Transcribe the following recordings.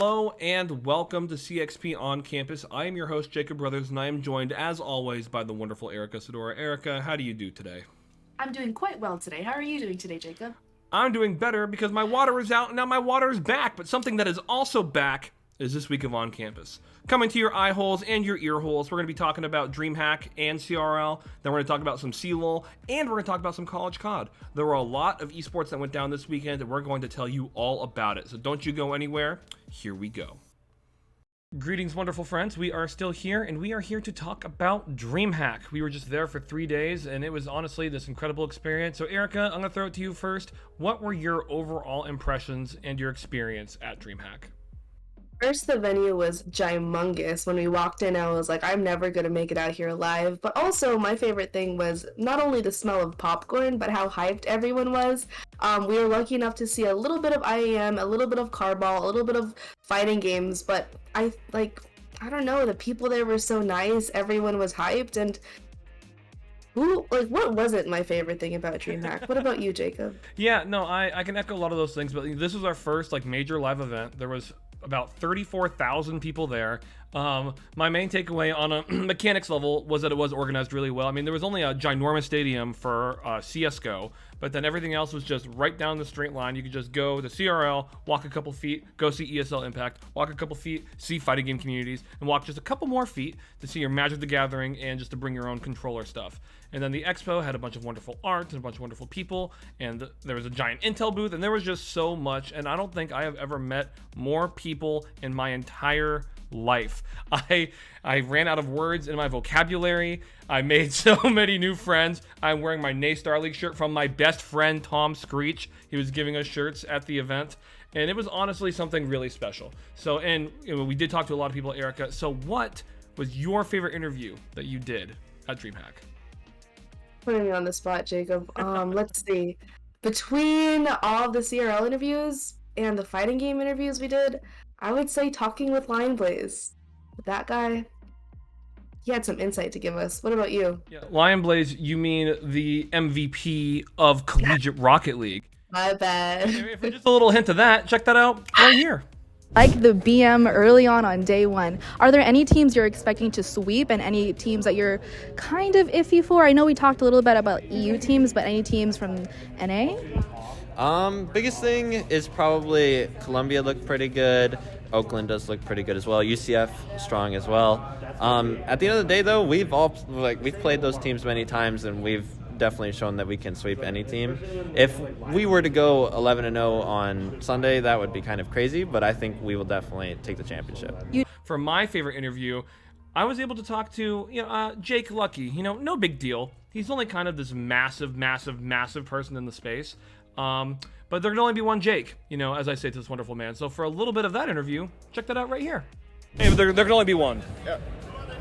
Hello and welcome to CXP On Campus. I am your host, Jacob Brothers, and I am joined, as always, by the wonderful Erica Sadora. Erica, how do you do today? I'm doing quite well today. How are you doing today, Jacob? I'm doing better because my water is out and now my water is back, but something that is also back is this week of On Campus. Coming to your eye holes and your ear holes, we're going to be talking about Dreamhack and CRL, then we're going to talk about some CLOL, and we're going to talk about some college COD. There were a lot of esports that went down this weekend, and we're going to tell you all about it. So don't you go anywhere. Here we go. Greetings, wonderful friends. We are still here, and we are here to talk about Dreamhack. We were just there for 3 days, and it was honestly this incredible experience. So Erica, I'm going to throw it to you first. What were your overall impressions and your experience at Dreamhack? First, the venue was gymongous. When we walked in, I was like, I'm never going to make it out here alive. But also, my favorite thing was not only the smell of popcorn, but how hyped everyone was. We were lucky enough to see a little bit of IEM, a little bit of carball, a little bit of fighting games. But I don't know, the people there were so nice. Everyone was hyped. And what wasn't my favorite thing about Dreamhack? What about you, Jacob? Yeah, no, I can echo a lot of those things. But this was our first major live event. There was about 34,000 people there. My main takeaway on a mechanics level was that it was organized really well. I mean, there was only a ginormous stadium for CSGO, but then everything else was just right down the straight line. You could just go to CRL, walk a couple feet, go see ESL Impact, walk a couple feet, see fighting game communities, and walk just a couple more feet to see your Magic the Gathering and just to bring your own controller stuff. And then the expo had a bunch of wonderful art and a bunch of wonderful people, and there was a giant Intel booth, and there was just so much, and I don't think I have ever met more people in my entire life. I ran out of words in my vocabulary. I made so many new friends. I'm wearing my Naystar League shirt from my best friend Tom Screech. He was giving us shirts at the event, and it was honestly something really special. So, and we did talk to a lot of people, Erica. So what was your favorite interview that you did at Dreamhack? Putting me on the spot, Jacob. Let's see. Between all of the CRL interviews and the fighting game interviews we did, I would say talking with Lionblaze. That guy, he had some insight to give us. What about you? Yeah, Lionblaze, you mean the MVP of Collegiate Rocket League? My bad. If just a little hint of that, check that out right here. Like the BM early on day one, are there any teams you're expecting to sweep and any teams that you're kind of iffy for? I know we talked a little bit about EU teams, but any teams from NA? Biggest thing is probably Columbia looked pretty good. Oakland does look pretty good as well. UCF strong as well. At the end of the day, though, we've played those teams many times, and we've definitely shown that we can sweep any team. If we were to go 11-0 on Sunday, that would be kind of crazy, but I think we will definitely take the championship. For my favorite interview, I was able to talk to Jake Lucky. No big deal. He's only kind of this massive person in the space. But there can only be one Jake, as I say to this wonderful man. So for a little bit of that interview, check that out right here. Hey, but there can only be one. Yeah.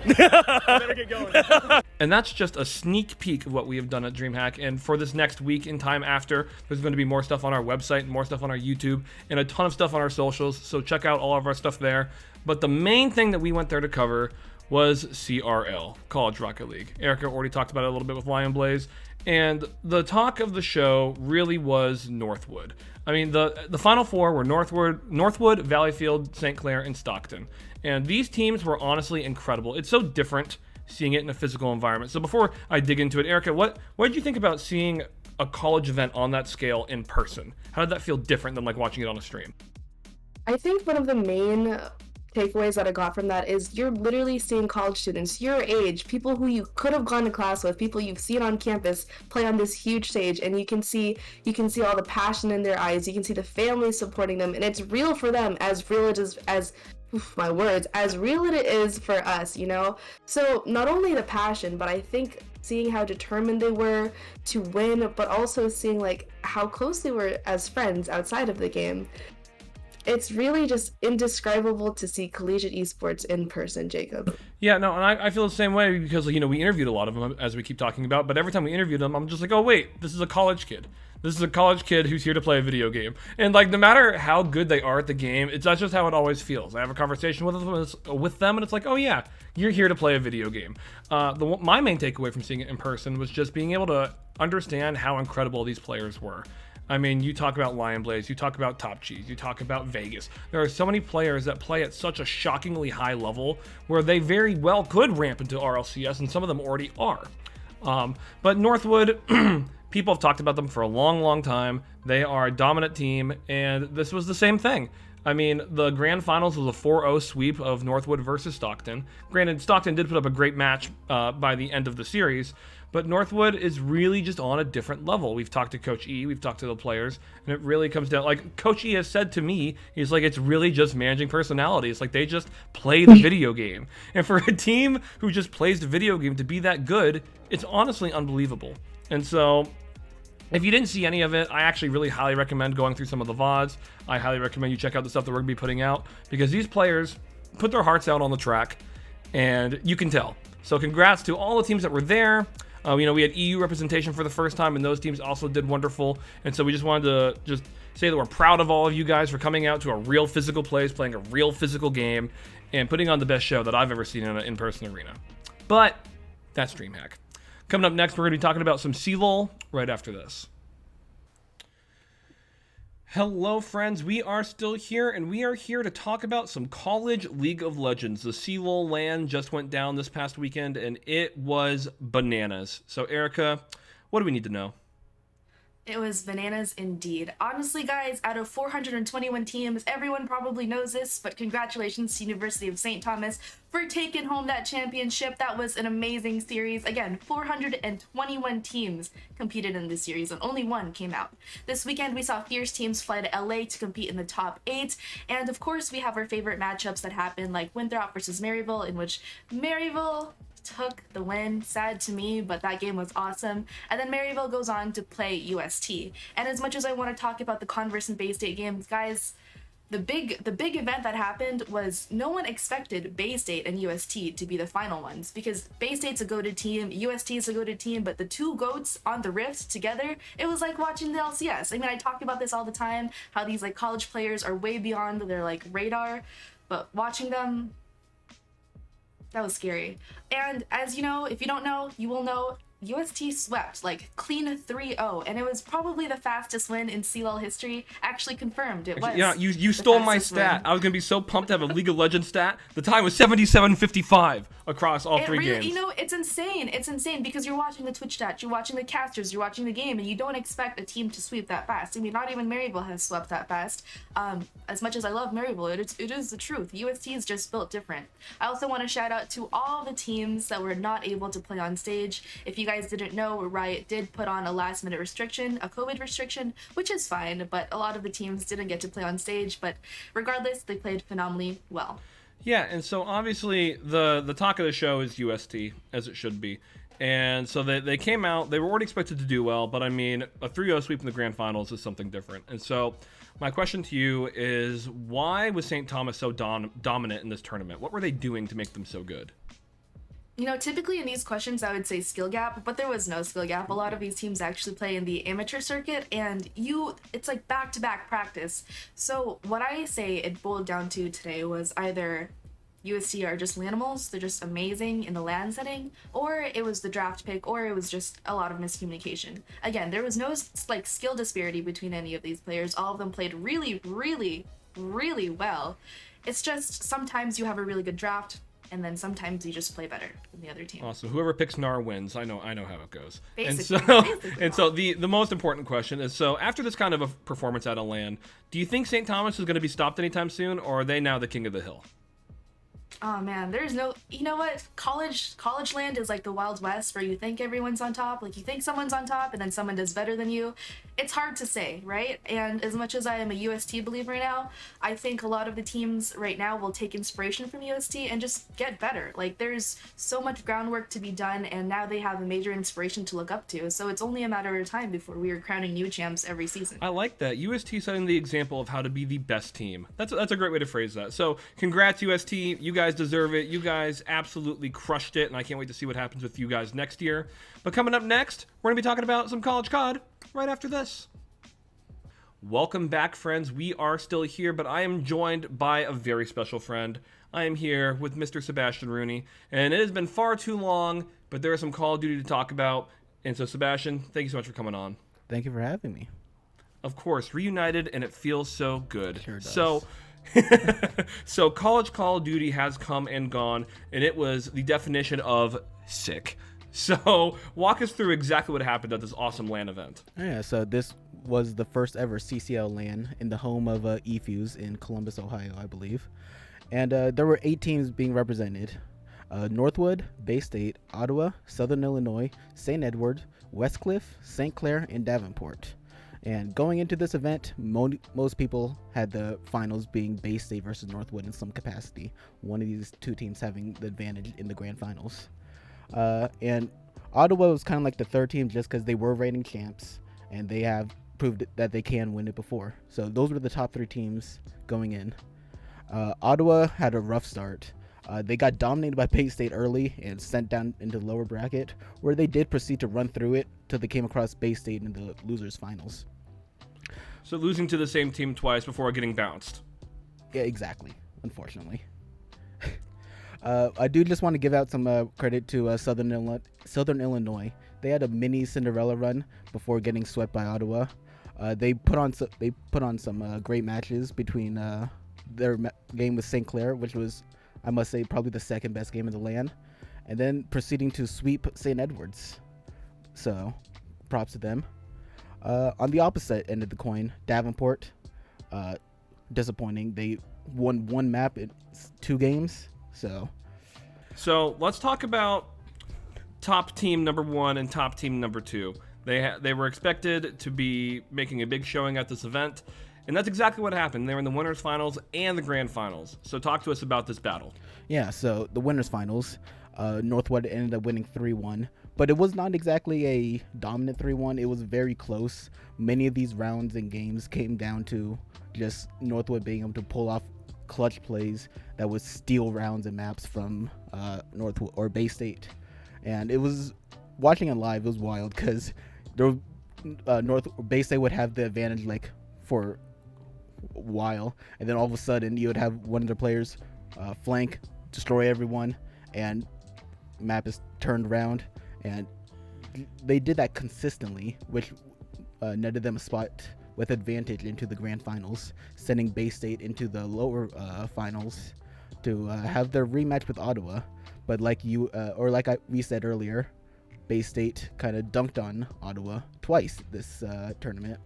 Better get going. And that's just a sneak peek of what we have done at Dreamhack. And for this next week and time after, there's going to be more stuff on our website, more stuff on our YouTube, and a ton of stuff on our socials. So check out all of our stuff there. But the main thing that we went there to cover was CRL, College Rocket League. Erica already talked about it a little bit with Lionblaze. And the talk of the show really was Northwood. I mean, the Final Four were Northwood, Valleyfield, St. Clair, and Stockton. And these teams were honestly incredible. It's so different seeing it in a physical environment. So before I dig into it, Erica, what did you think about seeing a college event on that scale in person? How did that feel different than watching it on a stream? I think one of the main takeaways that I got from that is you're literally seeing college students your age, people who you could have gone to class with, people you've seen on campus play on this huge stage, and you can see all the passion in their eyes, you can see the family supporting them, and it's real for them as real it is as real it is for us, So not only the passion, but I think seeing how determined they were to win, but also seeing how close they were as friends outside of the game. It's really just indescribable to see collegiate esports in person, Jacob. Yeah, no, and I feel the same way because, we interviewed a lot of them, as we keep talking about, but every time we interviewed them, I'm just like, oh, wait, this is a college kid. This is a college kid who's here to play a video game. And, no matter how good they are at the game, that's just how it always feels. I have a conversation with them, and it's like, oh, yeah, you're here to play a video game. My main takeaway from seeing it in person was just being able to understand how incredible these players were. I mean, you talk about Lion Blaze, you talk about Top Cheese, you talk about Vegas. There are so many players that play at such a shockingly high level where they very well could ramp into RLCS, and some of them already are. But Northwood, people have talked about them for a long, long time. They are a dominant team, and this was the same thing. I mean, the grand finals was a 4-0 sweep of Northwood versus Stockton. Granted, Stockton did put up a great match by the end of the series, but Northwood is really just on a different level. We've talked to Coach E, we've talked to the players, and it really comes down, like Coach E has said to me, he's like, it's really just managing personality. It's like they just play the video game. And for a team who just plays the video game to be that good, it's honestly unbelievable. And so, if you didn't see any of it, I actually really highly recommend going through some of the VODs. I highly recommend you check out the stuff that we're going to be putting out, because these players put their hearts out on the track, and you can tell. So congrats to all the teams that were there. We had EU representation for the first time, and those teams also did wonderful. And so we just wanted to just say that we're proud of all of you guys for coming out to a real physical place, playing a real physical game, and putting on the best show that I've ever seen in an in-person arena. But that's Dreamhack. Coming up next, we're going to be talking about some CLOL right after this. Hello, friends. We are still here, and we are here to talk about some college League of Legends. The CLOL LAN just went down this past weekend, and it was bananas. So, Erica, what do we need to know? It was bananas indeed. Honestly, guys, out of 421 teams, everyone probably knows this, but congratulations to University of St. Thomas for taking home that championship. That was an amazing series. Again, 421 teams competed in this series, and only one came out. This weekend, we saw fierce teams fly to LA to compete in the top 8, and of course, we have our favorite matchups that happen, like Winthrop versus Maryville, in which Maryville took the win. Sad to me, but that game was awesome. And then Maryville goes on to play UST. And as much as I want to talk about the Converse and Bay State games, guys, the big event that happened was no one expected Bay State and UST to be the final ones, because Bay State's a goated team, UST is a goated team, but the two goats on the Rift together, it was like watching the LCS. I mean, I talk about this all the time, how these like college players are way beyond their like radar, but watching them, that was scary. And as you know, if you don't know, you will know, UST swept, like, clean 3-0, and it was probably the fastest win in CLOL history. Actually confirmed, it was. Yeah, you stole my stat. I was going to be so pumped to have a League of Legends stat. The time was 77:55 across all three games. You know, it's insane. It's insane because you're watching the Twitch stats, you're watching the casters, you're watching the game, and you don't expect a team to sweep that fast. I mean, not even Maryville has swept that fast. As much as I love Maryville, it is the truth. UST is just built different. I also want to shout out to all the teams that were not able to play on stage. If you guys didn't know, Riot did put on a last-minute restriction, a COVID restriction, which is fine, but a lot of the teams didn't get to play on stage, but regardless, they played phenomenally well. Yeah, and so obviously the talk of the show is UST, as it should be. And so they came out, they were already expected to do well, but I mean, a 3-0 sweep in the grand finals is something different. And so my question to you is, why was St. Thomas so dominant in this tournament? What were they doing to make them so good? You know, typically in these questions, I would say skill gap, but there was no skill gap. A lot of these teams actually play in the amateur circuit, and it's like back-to-back practice. So what I say it boiled down to today was either UST are just Lanimals, they're just amazing in the LAN setting, or it was the draft pick, or it was just a lot of miscommunication. Again, there was no like skill disparity between any of these players. All of them played really, really, really well. It's just sometimes you have a really good draft, and then sometimes you just play better than the other team. Awesome. Whoever picks NAR wins. I know how it goes. Basically, and so the most important question is, so after this kind of a performance out of LAN, do you think St. Thomas is going to be stopped anytime soon, or are they now the king of the hill? Oh man, there's no, you know what, college land is like the Wild West, where you think everyone's on top, like you think someone's on top and then someone does better than you. It's hard to say, right? And as much as I am a UST believer now, I think a lot of the teams right now will take inspiration from UST and just get better. Like there's so much groundwork to be done, and now they have a major inspiration to look up to, so it's only a matter of time before we are crowning new champs every season. I like that. UST setting the example of how to be the best team. That's a great way to phrase that. So congrats UST, you guys deserve it. You guys absolutely crushed it, and I can't wait to see what happens with you guys next year. But coming up next, we're going to be talking about some college COD right after this. Welcome back, friends. We are still here, but I am joined by a very special friend. I am here with Mr. Sebastian Rooney, and it has been far too long, but there is some Call of Duty to talk about. And so, Sebastian, thank you so much for coming on. Thank you for having me. Of course, reunited, and it feels so good. Sure does. So college Call of Duty has come and gone, and it was the definition of sick. So walk us through exactly what happened at this awesome LAN event. Yeah, so this was the first ever CCL LAN in the home of eFuse in Columbus, Ohio, I believe. And there were 8 teams being represented. Northwood, Bay State, Ottawa, Southern Illinois, St. Edward, Westcliff, St. Clair, and Davenport. And going into this event, most people had the finals being Bay State versus Northwood in some capacity. One of these 2 teams having the advantage in the grand finals. And Ottawa was kind of like the 3rd team just because they were reigning champs and they have proved that they can win it before. So those were the top 3 teams going in. Ottawa had a rough start. They got dominated by Bay State early and sent down into the lower bracket, where they did proceed to run through it till they came across Bay State in the losers finals. So losing to the same team twice before getting bounced. Yeah, exactly. Unfortunately. I do just want to give out some credit to Southern Illinois. They had a mini Cinderella run before getting swept by Ottawa. They put on some great matches between their game with St. Clair, which was, I must say, probably the 2nd best game of the LAN, and then proceeding to sweep St. Edwards. So, props to them. On the opposite end of the coin, Davenport, disappointing. They won 1 map in 2 games. So let's talk about top team number 1 and top team number 2. They were expected to be making a big showing at this event, and that's exactly what happened. They were in the winners finals and the grand finals. So talk to us about this battle. Yeah, so the winners finals, Northwood ended up winning 3-1, but it was not exactly a dominant 3-1. It was very close. Many of these rounds and games came down to just Northwood being able to pull off clutch plays that would steal rounds and maps from Northwood or Bay State. And it was, watching it live, it was wild because Bay State would have the advantage like for a while, and then all of a sudden you would have one of their players flank, destroy everyone, and map is turned around. And they did that consistently, which netted them a spot with advantage into the grand finals, sending Bay State into the lower finals to have their rematch with Ottawa. But like we said earlier, Bay State kind of dunked on Ottawa twice this tournament.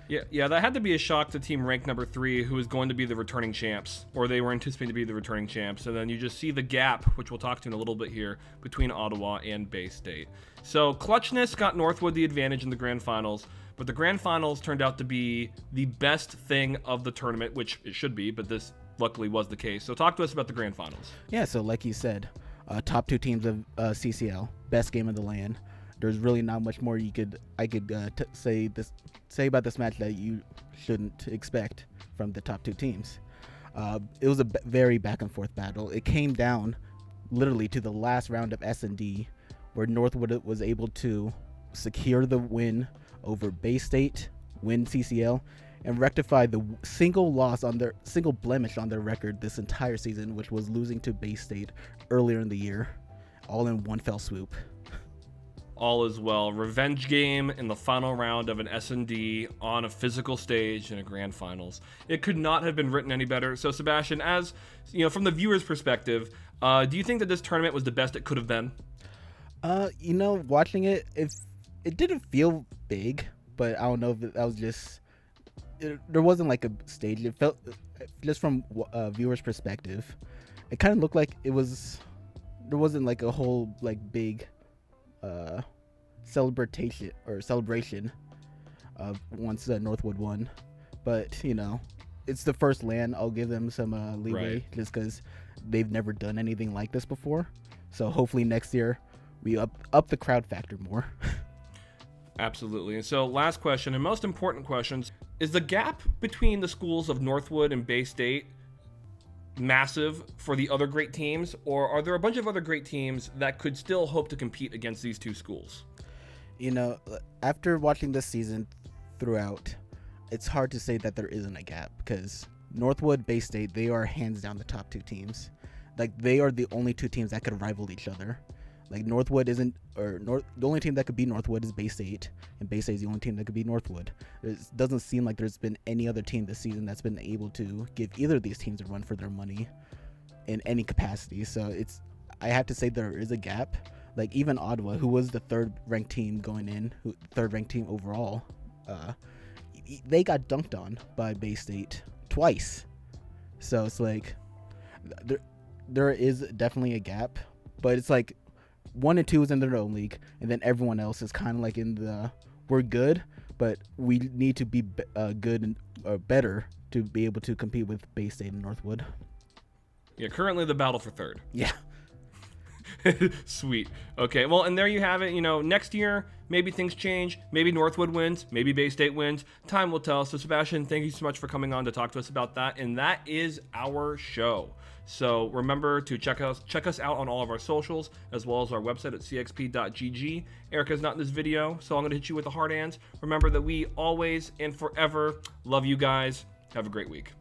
Yeah, that had to be a shock to team ranked number 3, who was going to be the returning champs, or they were anticipating to be the returning champs. And then you just see the gap, which we'll talk to in a little bit here, between Ottawa and Bay State. So clutchness got Northwood the advantage in the grand finals, but the grand finals turned out to be the best thing of the tournament, which it should be, but this luckily was the case. So talk to us about the grand finals. Yeah, so like you said, top 2 teams of CCL, best game of the LAN. There's really not much more I could say about this match that you shouldn't expect from the top 2 teams. It was a very back and forth battle. It came down literally to the last round of S&D, where Northwood was able to secure the win over Bay State, win CCL, and rectify the single blemish on their record this entire season, which was losing to Bay State earlier in the year, all in one fell swoop. All is well. Revenge game in the final round of an S&D on a physical stage in a grand finals. It could not have been written any better. So Sebastian, as you know, from the viewer's perspective, do you think that this tournament was the best it could have been? Watching it didn't feel big, but I don't know if that was just there wasn't like a stage. It felt, just from a viewer's perspective, it kind of looked like there wasn't like a whole like big celebration once Northwood won. But it's the first LAN. I'll give them some leeway, right, just because they've never done anything like this before. So hopefully next year we up the crowd factor more. Absolutely. And so last question, and most important questions, is the gap between the schools of Northwood and Bay State massive for the other great teams, or are there a bunch of other great teams that could still hope to compete against these 2 schools? After watching this season throughout, it's hard to say that there isn't a gap, because Northwood, Bay State, they are hands down the top 2 teams. Like, they are the only 2 teams that could rival each other. Like Northwood isn't, the only team that could beat Northwood is Bay State, and Bay State is the only team that could beat Northwood. It doesn't seem like there's been any other team this season that's been able to give either of these teams a run for their money in any capacity. So I have to say there is a gap. Like even Ottawa, who was the third ranked team going in, third ranked team overall, they got dunked on by Bay State twice. So it's like there is definitely a gap, but it's like 1 and 2 is in their own league, and then everyone else is kind of like in the we're good, but we need to be good and better to be able to compete with Bay State and Northwood. Yeah, currently the battle for third. Yeah. Sweet. Okay, well, and there you have it. Next year, maybe things change. Maybe Northwood wins. Maybe Bay State wins. Time will tell. So, Sebastian, thank you so much for coming on to talk to us about that. And that is our show. So remember to check us out on all of our socials, as well as our website at cxp.gg. Erica's not in this video, so I'm going to hit you with the hard hands. Remember that we always and forever love you guys. Have a great week.